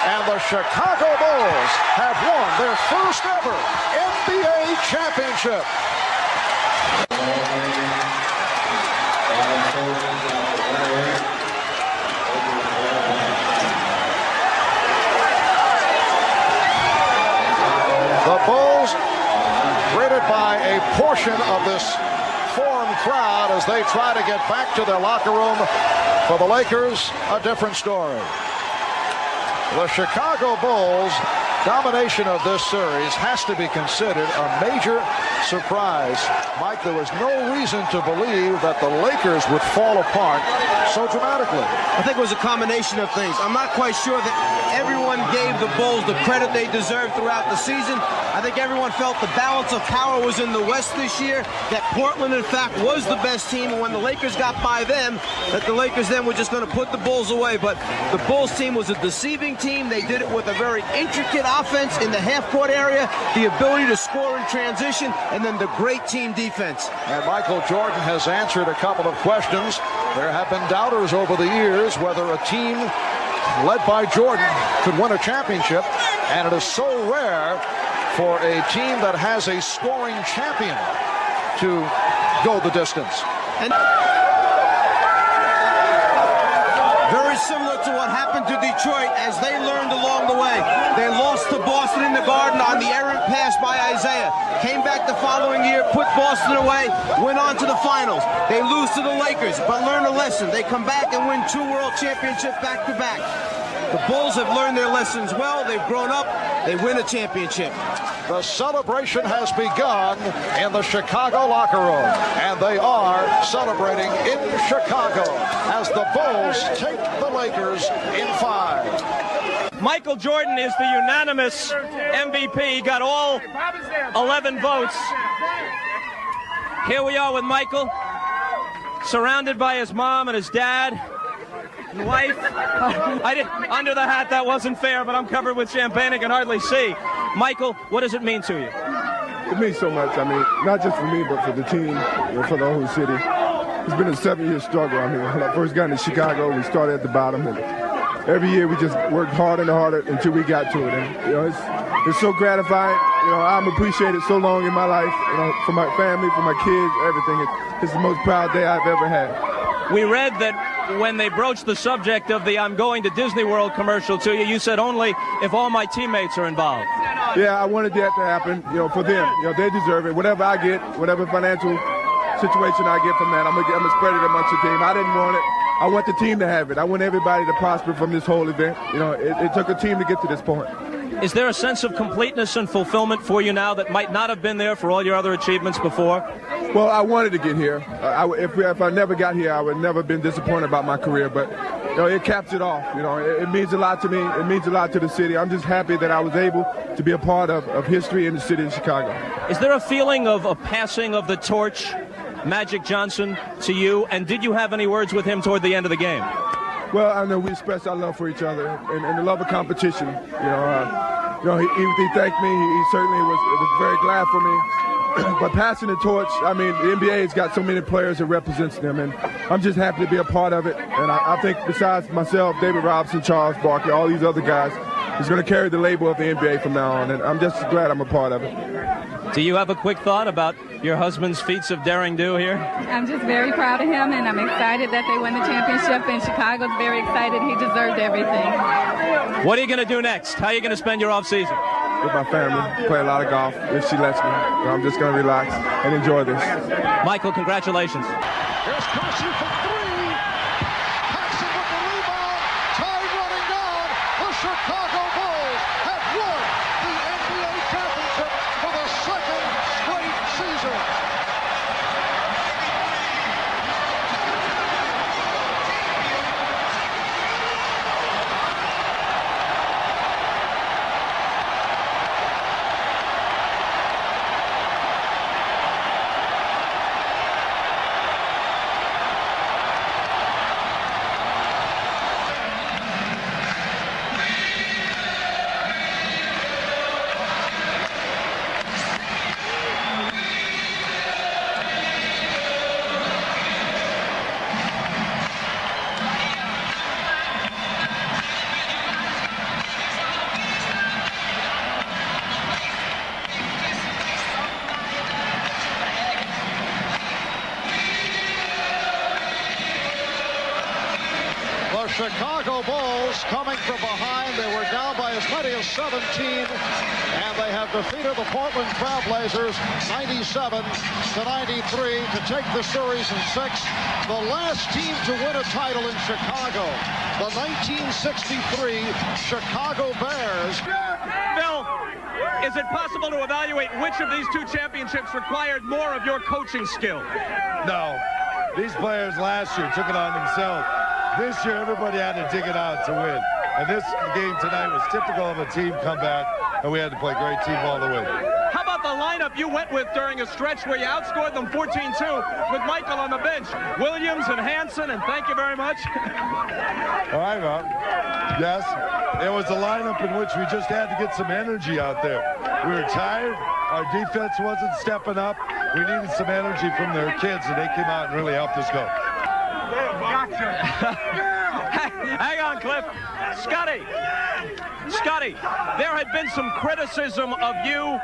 And the Chicago Bulls have won their first ever NBA championship. The Bulls greeted by a portion of this foreign crowd as they try to get back to their locker room. For the Lakers, a different story. The Chicago Bulls' domination of this series has to be considered a major surprise. Mike, there was no reason to believe that the Lakers would fall apart so dramatically. I think it was a combination of things. I'm not quite sure that everyone gave the Bulls the credit they deserved throughout the season. I think everyone felt the balance of power was in the West this year, that Portland, in fact, was the best team, and when the Lakers got by them, that the Lakers then were just going to put the Bulls away. But the Bulls team was a deceiving team. They did it with a very intricate offense in the half-court area, the ability to score in transition, and then the great team defense. And Michael Jordan has answered a couple of questions. There have been doubters over the years whether a team led by Jordan could win a championship, and it is so rare for a team that has a scoring champion to go the distance. And very similar to what happened to Detroit as they learned along the way. They lost to Boston in the Garden on the errant pass by Isaiah. Came back the following year, put Boston away, went on to the finals. They lose to the Lakers, but learn a lesson. They come back and win 2 world championships back-to-back. The Bulls have learned their lessons well. They've grown up. They win a championship. The celebration has begun in the Chicago locker room, and they are celebrating in Chicago as the Bulls take the Lakers in 5. Michael Jordan is the unanimous MVP. He got all 11 votes. Here we are with Michael, surrounded by his mom and his dad. Wife. Under the hat, that wasn't fair, but I'm covered with champagne. I can hardly see. Michael, what does it mean to you? It means so much. I mean, not just for me, but for the team, for the whole city. It's been a 7-year struggle. I mean, when I first got into Chicago, we started at the bottom, and every year we just worked harder and harder until we got to it. And it's so gratifying. I'm appreciated so long in my life. For my family, for my kids, everything. It's the most proud day I've ever had. We read that when they broached the subject of the "I'm going to Disney World" commercial to you, you said only if all my teammates are involved. Yeah, I wanted that to happen, for them. They deserve it. Whatever I get, whatever financial situation I get from that, I'm gonna spread it amongst the team. I didn't want it. I want the team to have it. I want everybody to prosper from this whole event. It took a team to get to this point. Is there a sense of completeness and fulfillment for you now that might not have been there for all your other achievements before? Well, I wanted to get here. If I never got here, I would never have been disappointed about my career. But it caps it off. It means a lot to me. It means a lot to the city. I'm just happy that I was able to be a part of history in the city of Chicago. Is there a feeling of a passing of the torch, Magic Johnson, to you? And did you have any words with him toward the end of the game? Well, I know we expressed our love for each other and the love of competition. He thanked me. He certainly was very glad for me. But passing the torch, I mean, the NBA has got so many players that represents them, and I'm just happy to be a part of it. And I think besides myself, David Robinson, Charles Barkley, all these other guys, is going to carry the label of the NBA from now on, and I'm just glad I'm a part of it. Do you have a quick thought about your husband's feats of daring do here? I'm just very proud of him, and I'm excited that they won the championship, and Chicago's very excited. He deserved everything. What are you going to do next? How are you going to spend your off-season? With my family, play a lot of golf if she lets me. I'm just going to relax and enjoy this. Michael, congratulations. Here's Kersey from 3. Paxson with the rebound. Tide running down. The Chicago Bulls have won the NBA championship for the 2nd straight season. Chicago Bulls coming from behind. They were down by as many as 17, and they have defeated the Portland Trailblazers 97-93 to take the series in 6. The last team to win a title in Chicago, the 1963 Chicago Bears. Phil, is it possible to evaluate which of these two championships required more of your coaching skill? No. These players last year took it on themselves. This year, everybody had to dig it out to win. And this game tonight was typical of a team comeback, and we had to play great team ball to win. How about the lineup you went with during a stretch where you outscored them 14-2 with Michael on the bench? Williams and Hansen, and thank you very much. All right, Rob. Yes, it was a lineup in which we just had to get some energy out there. We were tired. Our defense wasn't stepping up. We needed some energy from their kids, and they came out and really helped us go. Hang on, Cliff. Scotty, there had been some criticism of you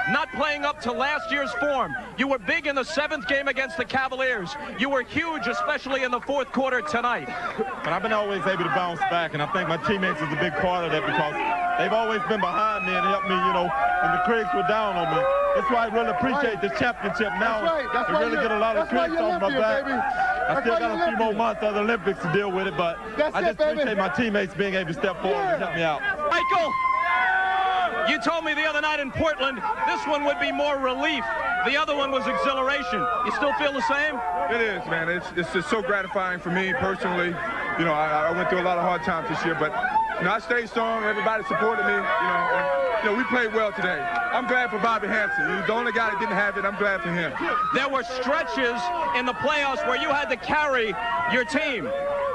not playing up to last year's form. You were big in the 7th game against the Cavaliers. You were huge, especially in the 4th quarter tonight. But I've been always able to bounce back, and I think my teammates is a big part of that because they've always been behind me and helped me, you know, when the critics were down on me. That's why I really appreciate this championship now. That's I why really get a lot of critics off my back. Baby. I still got a few more months of the Olympics to deal with it, but I just appreciate my teammates being able to step forward and help me out. Michael, you told me the other night in Portland this one would be more relief. The other one was exhilaration. You still feel the same? It is, man. It's just so gratifying for me personally. You know, I went through a lot of hard times this year, but you know, I stayed strong. Everybody supported me. You know, we played well today. I'm glad for Bobby Hansen. He was the only guy that didn't have it. I'm glad for him. There were stretches in the playoffs where you had to carry your team.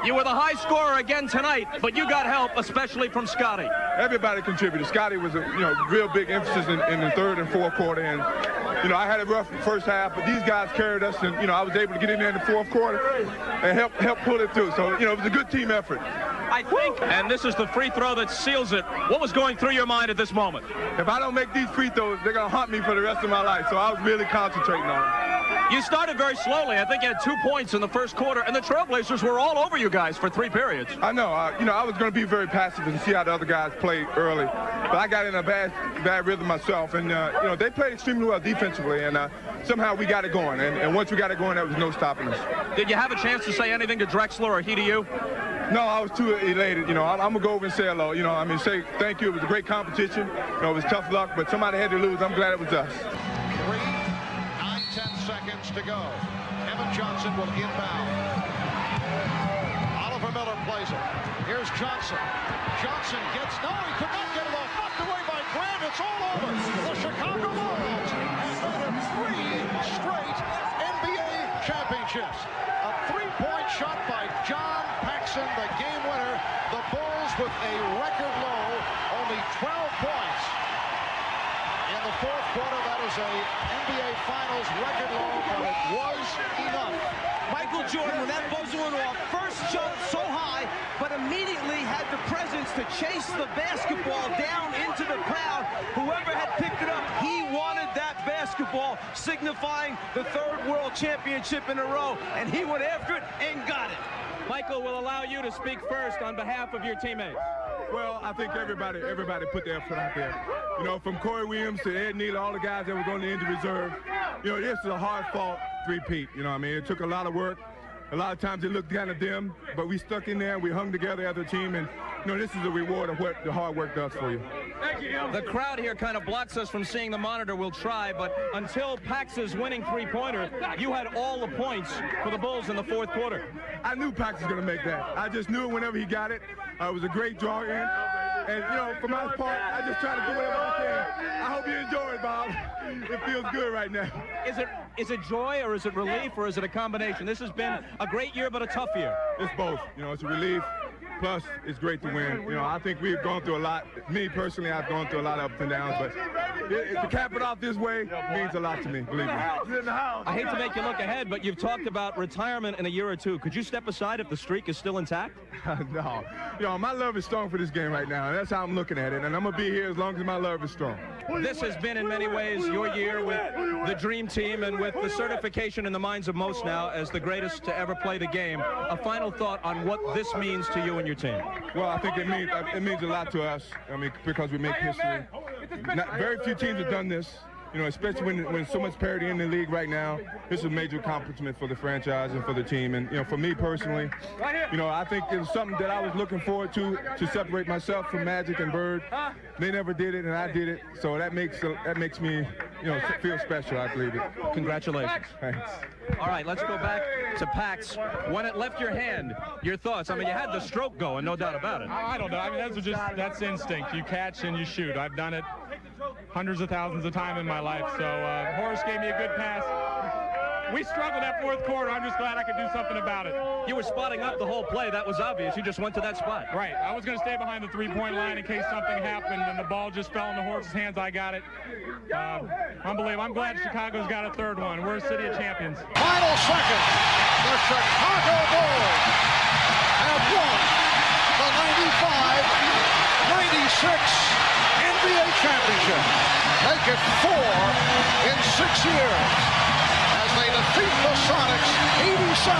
You were the high scorer again tonight, but you got help, especially from Scotty. Everybody contributed. Scotty was a real big emphasis in the 3rd and 4th quarter, and you know, I had a rough first half, but these guys carried us, and you know, I was able to get in there in the 4th quarter and help pull it through. So you know, it was a good team effort. I think, and this is the free throw that seals it. What was going through your mind at this moment? If I don't make these free throws, they're gonna haunt me for the rest of my life. So I was really concentrating on it. You started very slowly. I think you had 2 points in the 1st quarter, and the Trailblazers were all over you guys for 3 periods. I know. You know, I was going to be very passive and see how the other guys played early, but I got in a bad rhythm myself, and you know, they played extremely well defensively, and somehow we got it going. And once we got it going, there was no stopping us. Did you have a chance to say anything to Drexler or he to you? No, I was too elated. You know, I'm gonna go over and say hello. You know, I mean, say thank you. It was a great competition. You know, it was tough luck, but somebody had to lose. I'm glad it was us. 10 seconds to go. Evan Johnson will inbound. Oliver Miller plays it. Here's Johnson. Johnson gets, no, he could not get it off. Knocked away by Grant. It's all over. The Chicago Bulls have won 3 straight NBA championships. A 3-point shot by John Paxson, the game winner. The Bulls with a record low, only 12 points. In the 4th quarter, that is a NBA Finals record low, but it was enough. Michael Jordan, when that buzzer went off, first jumped so high, but immediately had the presence to chase the basketball down into the crowd. Whoever had picked it up, he wanted that basketball, signifying the 3rd World Championship in a row, and he went after it and got it. Michael will allow you to speak first on behalf of your teammates. Well, I think everybody put their effort out there. You know, from Corey Williams to Ed Neal, all the guys that were on the injury reserve. You know, this is a hard-fought three-peat. You know what I mean? It took a lot of work. A lot of times it looked kind of dim, but we stuck in there. We hung together as a team, and you know, this is a reward of what the hard work does for you. Thank you. The crowd here kind of blocks us from seeing the monitor. We'll try, but until Pax's winning 3-pointer, you had all the points for the Bulls in the 4th quarter. I knew Pax was going to make that. I just knew it whenever he got it. It was a great draw in. And, you know, for my part, I just try to do whatever I can. I hope you enjoy it, Bob. It feels good right now. Is it joy, or is it relief, or is it a combination? This has been a great year, but a tough year. It's both. You know, it's a relief. Plus, it's great to win. You know, I think we've gone through a lot. Me, personally, I've gone through a lot of ups and downs, but to cap it off this way means a lot to me, believe me. I hate to make you look ahead, but you've talked about retirement in a year or two. Could you step aside if the streak is still intact? No. My love is strong for this game right now. That's how I'm looking at it, and I'm going to be here as long as my love is strong. This has been, in many ways, your year with the Dream Team and with the certification in the minds of most now as the greatest to ever play the game. A final thought on what this means to you and your team. Well, I think it means a lot to us, because we make history. Very few teams have done this. Especially when so much parity in the league right now. This is a major accomplishment for the franchise and for the team. And, for me personally, I think it's something that I was looking forward to separate myself from Magic and Bird. They never did it, and I did it. So that makes me, feel special, I believe it. Congratulations. Thanks. All right, let's go back to Pax. When it left your hand, your thoughts? You had the stroke going, no doubt about it. I don't know. That's instinct. You catch and you shoot. I've done it hundreds of thousands of times in my life. So Horace gave me a good pass. We struggled that fourth quarter. I'm just glad I could do something about it. You were spotting up the whole play. That was obvious. You just went to that spot. Right. I was going to stay behind the three-point line in case something happened and the ball just fell in the Horace's hands. I got it. Unbelievable. I'm glad Chicago's got a third one. We're a city of champions. Final second. The Chicago Bulls have won the 95-96 NBA championship. Make it 4 in 6 years as they defeat the Sonics 87-75.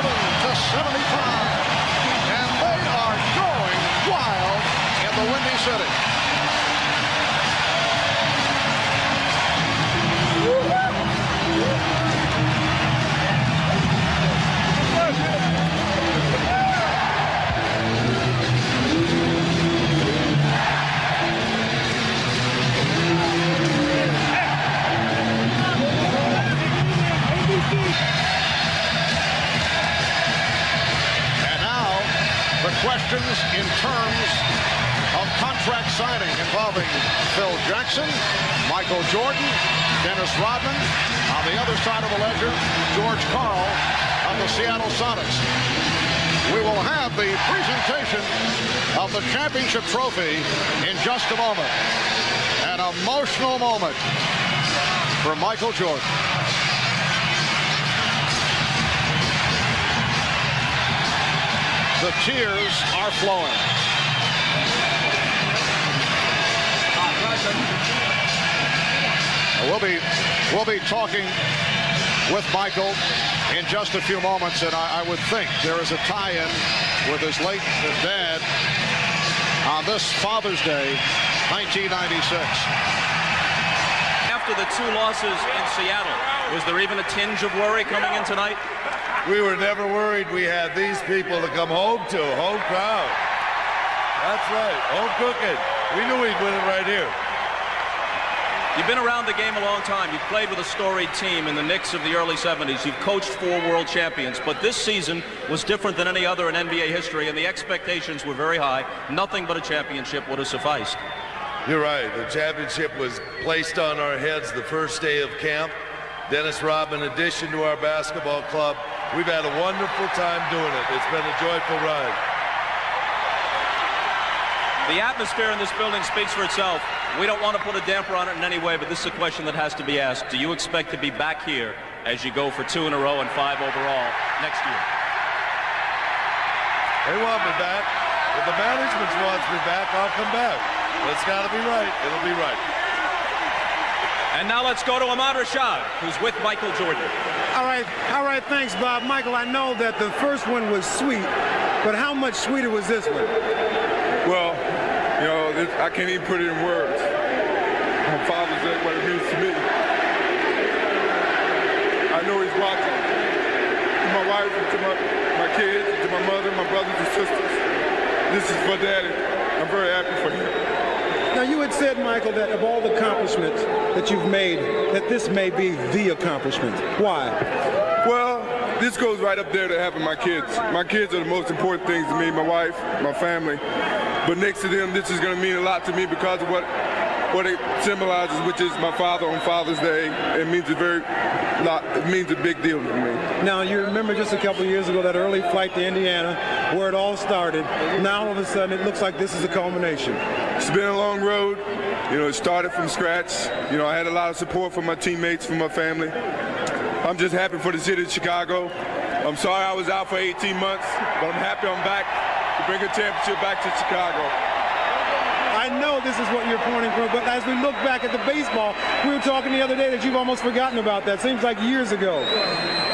And they are going wild in the Windy City. Questions in terms of contract signing involving Phil Jackson, Michael Jordan, Dennis Rodman. On the other side of the ledger, George Karl of the Seattle Sonics. We will have the presentation of the championship trophy in just a moment. An emotional moment for Michael Jordan. The tears are flowing. We'll be talking with Michael in just a few moments, and I would think there is a tie-in with his late dad on this Father's Day, 1996. After the 2 losses in Seattle, was there even a tinge of worry coming in tonight? We were never worried. We had these people to come home to, home crowd. That's right, home cooking. We knew we'd win it right here. You've been around the game a long time. You've played with a storied team in the Knicks of the early 70s. You've coached 4 world champions. But this season was different than any other in NBA history, and the expectations were very high. Nothing but a championship would have sufficed. You're right. The championship was placed on our heads the first day of camp. Dennis Rodman, addition to our basketball club. We've had a wonderful time doing it. It's been a joyful ride. The atmosphere in this building speaks for itself. We don't want to put a damper on it in any way, but this is a question that has to be asked. Do you expect to be back here as you go for 2 in a row and 5 overall next year? They want me back. If the management wants me back, I'll come back. But it's got to be right. It'll be right. And now let's go to Ahmad Rashad, who's with Michael Jordan. All right, thanks, Bob. Michael, I know that the first one was sweet, but how much sweeter was this one? Well, I can't even put it in words. My Father's Day, what it means to me. I know he's watching. To my wife, and to my kids, and to my mother, my brothers and sisters. This is for Daddy. I'm very happy for him. Now, you had said, Michael, that of all the accomplishments that you've made, that this may be the accomplishment. Why? Well, this goes right up there to having my kids. My kids are the most important things to me, my wife, my family. But next to them, this is going to mean a lot to me because of what it symbolizes, which is my father on Father's Day. It means it means a big deal to me. Now, you remember just a couple of years ago that early flight to Indiana where it all started. Now, all of a sudden, it looks like this is a culmination. It's been a long road. It started from scratch. I had a lot of support from my teammates, from my family. I'm just happy for the city of Chicago. I'm sorry I was out for 18 months, but I'm happy I'm back. to bring a championship back to Chicago. I know this is what you're pointing for, but as we look back at the baseball, we were talking the other day that you've almost forgotten about that. Seems like years ago.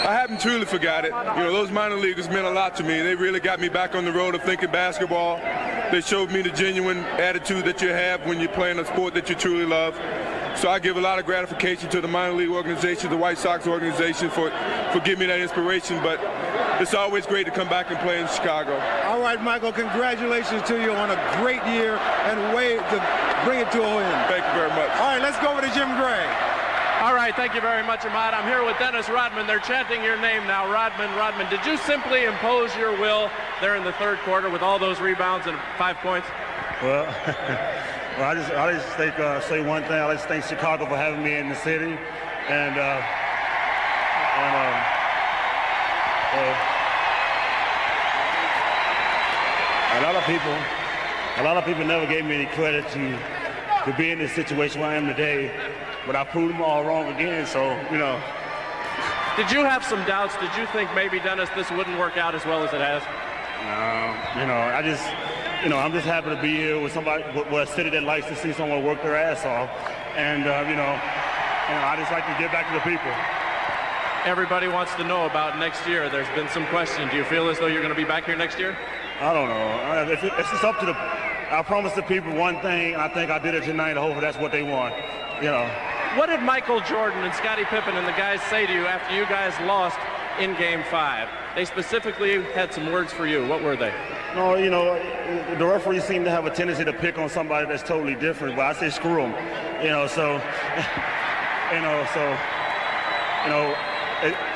I haven't truly forgot it. You know, those minor leaguers meant a lot to me. They really got me back on the road of thinking basketball. They showed me the genuine attitude that you have when you're playing a sport that you truly love. So I give a lot of gratification to the minor league organization, the White Sox organization for giving me that inspiration. But it's always great to come back and play in Chicago. All right, Michael, congratulations to you on a great year and way to bring it to a win. Thank you very much. All right, let's go over to Jim Gray. All right, thank you very much, Ahmad. I'm here with Dennis Rodman. They're chanting your name now. Rodman, did you simply impose your will there in the third quarter with all those rebounds and 5 points? Well, I just think, say one thing. I just thank Chicago for having me in the city. And a lot of people never gave me any credit to be in this situation where I am today, but I proved them all wrong again, so, you know. Did you have some doubts? Did you think maybe, Dennis, this wouldn't work out as well as it has? No, you know, I'm just happy to be here with somebody, with a city that likes to see someone work their ass off, and, I just like to give back to the people. Everybody wants to know about next year. There's been some question. Do you feel as though you're going to be back here next year? I don't know. It's just up to I promised the people one thing, and I think I did it tonight. Hopefully that's what they want, you know. What did Michael Jordan and Scottie Pippen and the guys say to you after you guys lost in Game 5? They specifically had some words for you. What were they? No, you know, the referees seem to have a tendency to pick on somebody that's totally different, but I say screw them, you know, so,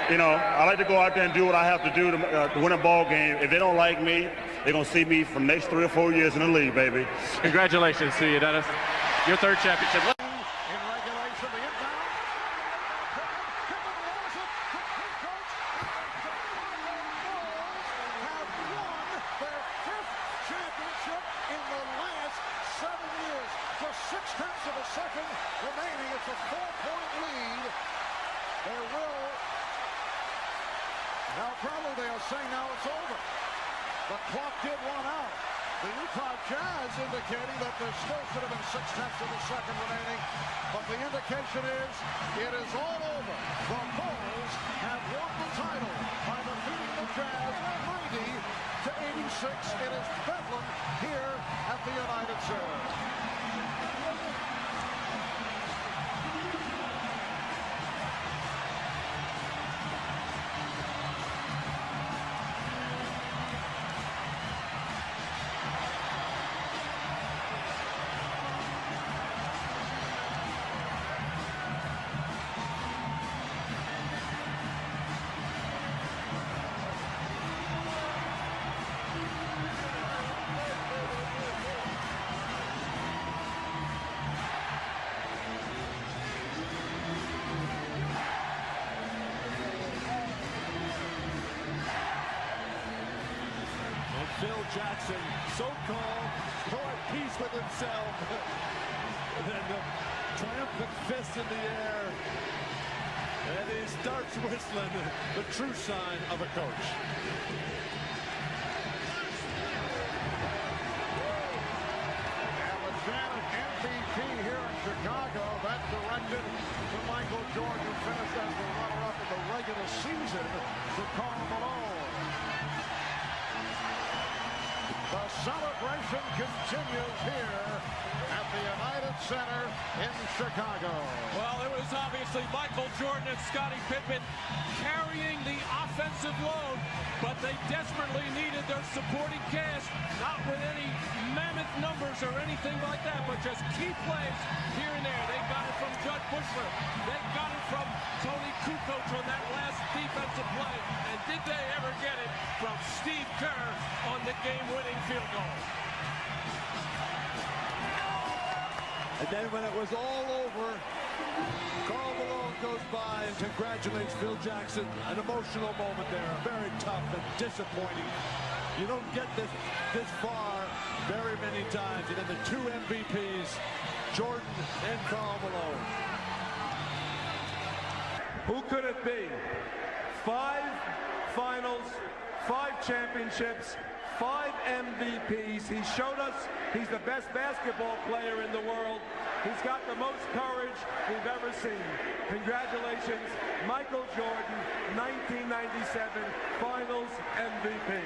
I like to go out there and do what I have to do to win a ball game. If they don't like me, they're going to see me for the next 3 or 4 years in the league, baby. Congratulations to you, Dennis. Your third championship. Now probably they'll say now it's over. The clock did run out. The Utah Jazz indicating that there still should have been 6/10 of a second remaining. But the indication is it is all over. The Bulls have won the title by defeating the Jazz 90-86. It is Bedlam here at the United Center. Phil Jackson, so calm, so at peace with himself. And then the triumphant fist in the air. And he starts whistling, the true sign of a coach. And the Janet MVP here in Chicago, that directed to Michael Jordan, who finished as the runner-up in the regular season to Karl Malone. The celebration continues here at the United Center in Chicago. Well, it was obviously Michael Jordan and Scottie Pippen carrying the offensive load, but they desperately needed their supporting cast, not with any mammoth numbers or anything like that, but just key plays here and there. They got it from Judd Bushler. They got it from Tony Kukoc on that last defensive play. And did they ever get it from Steve Kerr on the game-winning field goal? And then when it was all over, Karl Malone goes by and congratulates Phil Jackson. An emotional moment there, very tough and disappointing. You don't get this far very many times. And then the two MVPs, Jordan and Karl Malone. Who could it be? 5 finals, 5 championships, 5 MVPs. He showed us he's the best basketball player in the world. He's got the most courage we've ever seen. Congratulations, Michael Jordan, 1997 Finals MVP.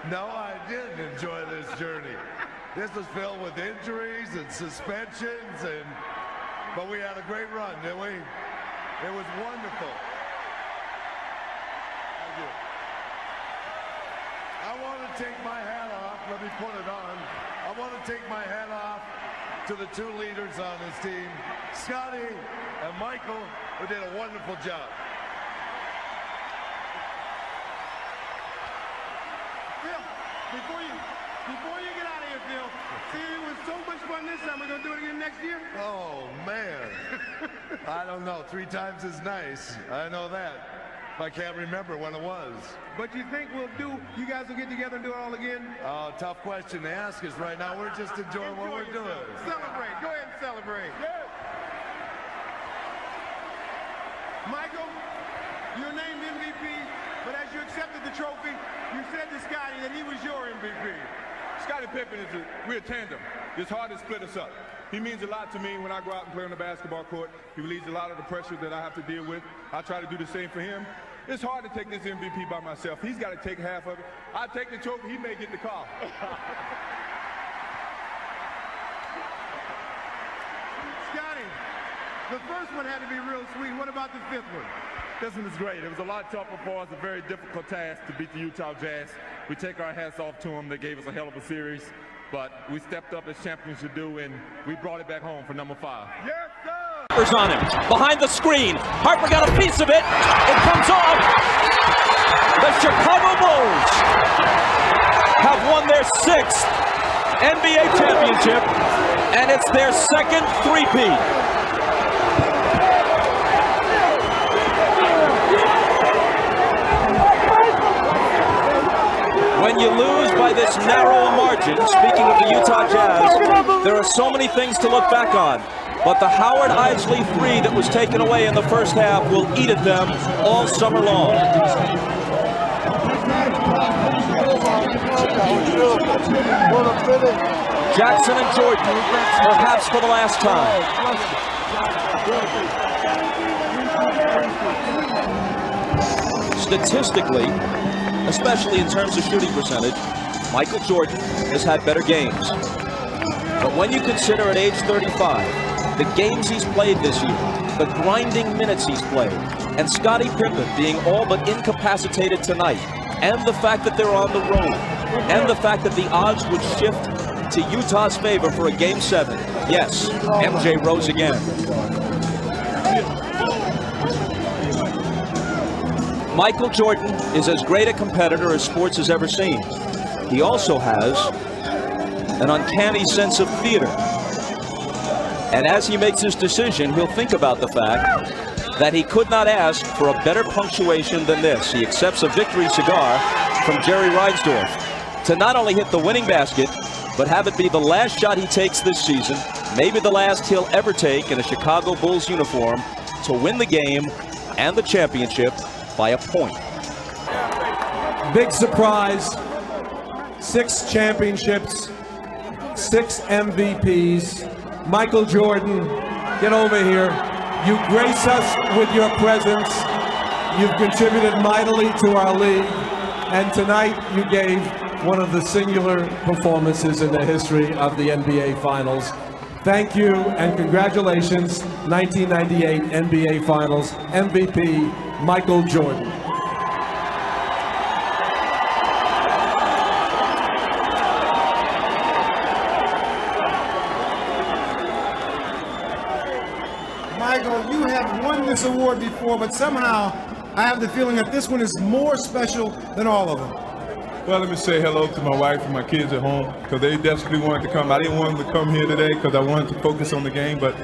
No, I didn't enjoy this journey. This was filled with injuries and suspensions, but we had a great run, didn't we? It was wonderful. Thank you. I want to take my hat off. Let me put it on. I want to take my hat off to the two leaders on this team, Scotty and Michael, who did a wonderful job. Before you get out of here, Phil, see, it was so much fun this time. We're going to do it again next year? Oh, man. I don't know. 3 times is nice. I know that. I can't remember when it was. But you think you guys will get together and do it all again? Oh, tough question to ask us right now. We're just enjoying what we're doing. Celebrate. Go ahead and celebrate. Yeah. Michael, you're named MVP, but as you accepted the trophy, you said to Scotty that he was your MVP. Scottie Pippen we're a tandem. It's hard to split us up. He means a lot to me when I go out and play on the basketball court. He relieves a lot of the pressure that I have to deal with. I try to do the same for him. It's hard to take this MVP by myself. He's got to take half of it. I take the trophy, he may get the call. Scotty, the first one had to be real sweet. What about the 5th one? This one is great. It was a lot tougher for us, a very difficult task to beat the Utah Jazz. We take our hats off to them. They gave us a hell of a series, but we stepped up as champions should do, and we brought it back home for number 5. Yes, sir! Harper's on him, behind the screen. Harper got a piece of it. It comes off. The Chicago Bulls have won their 6th NBA championship, and it's their 2nd three-peat. When you lose by this narrow margin, speaking of the Utah Jazz, there are so many things to look back on. But the Howard Eisley 3 that was taken away in the first half will eat at them all summer long. Jackson and Jordan, perhaps for the last time. Statistically, especially in terms of shooting percentage, Michael Jordan has had better games. But when you consider at age 35, the games he's played this year, the grinding minutes he's played, and Scottie Pippen being all but incapacitated tonight, and the fact that they're on the road, and the fact that the odds would shift to Utah's favor for a Game 7, yes, MJ rose again. Michael Jordan is as great a competitor as sports has ever seen. He also has an uncanny sense of theater. And as he makes his decision, he'll think about the fact that he could not ask for a better punctuation than this. He accepts a victory cigar from Jerry Reinsdorf to not only hit the winning basket, but have it be the last shot he takes this season, maybe the last he'll ever take in a Chicago Bulls uniform, to win the game and the championship by a point. Big surprise. 6 championships, 6 MVPs. Michael Jordan, get over here. You grace us with your presence. You've contributed mightily to our league. And tonight you gave one of the singular performances in the history of the NBA Finals. Thank you and congratulations, 1998 NBA Finals MVP, Michael Jordan. Michael, you have won this award before, but somehow I have the feeling that this one is more special than all of them. Well, let me say hello to my wife and my kids at home, because they desperately wanted to come. I didn't want them to come here today because I wanted to focus on the game, but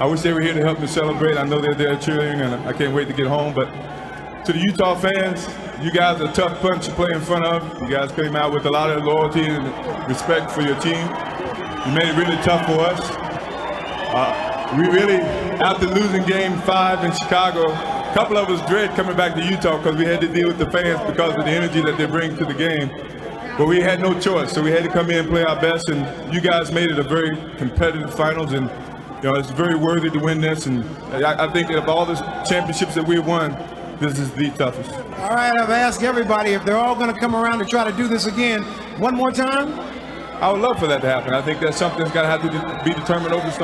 I wish they were here to help me celebrate. I know they're there cheering, and I can't wait to get home. But to the Utah fans, you guys are a tough bunch to play in front of. You guys came out with a lot of loyalty and respect for your team. You made it really tough for us. We really, after losing Game 5 in Chicago, a couple of us dread coming back to Utah because we had to deal with the fans because of the energy that they bring to the game. But we had no choice, so we had to come in and play our best, and you guys made it a very competitive finals, and it's very worthy to win this, and I think of all the championships that we've won, this is the toughest. All right, I've asked everybody if they're all going to come around to try to do this again. One more time? I would love for that to happen. I think that's something that's got to have to be determined over